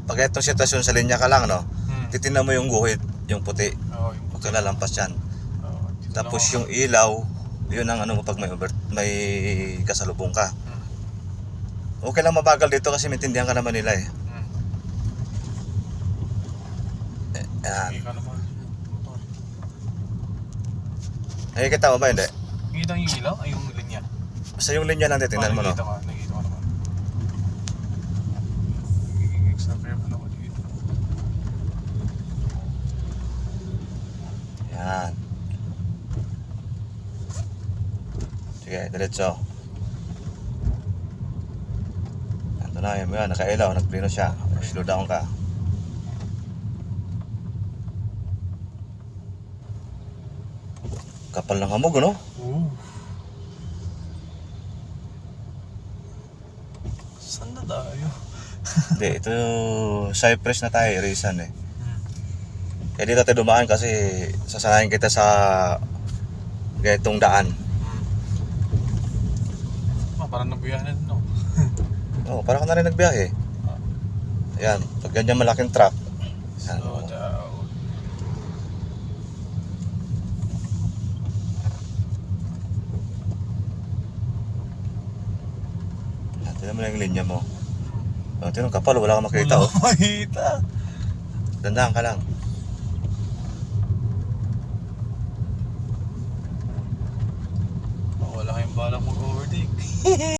pag itong sitwasyon sa linya ka lang, no? Titignan mo yung guhit, yung puti. Oo, yung Huwag ka lalampas yan. Oo, dito Tapos lang yung ilaw, yun ang ano mo pag may kasalubong ka. Okay lang mabagal dito kasi maintindihan ka naman nila eh. Yan. Hindi ka naman. Motor. Nakikita mo ba hindi? Nakikita yung ilaw? Ay, yung linya. Basta yung linya lang titignan mo, no? Nakikita ko naman. Extra careful ako dito. Yan. Sige, diretso. Ito na, yan, nakailaw, nagpreno siya. Slow down ka. Kapal ng hamog, no? Oo. Saan na tayo? Hindi, ito Cypress na tayo, Rizan eh. Kaya dito tayo dumaan kasi sasanayin kita sa ganitong daan. Parang nabuyanan, no? Oh, parang ka na rin nagbiyahe. Ayan, pag ganyan malaking truck. Yan, Slow oh. down. Yan, tignan mo lang yung linya mo. Oh, tignan mo, kapal, wala kang makita, oh. Wala makita. Dandahan ka lang. Wala kayong balak mag-overtake.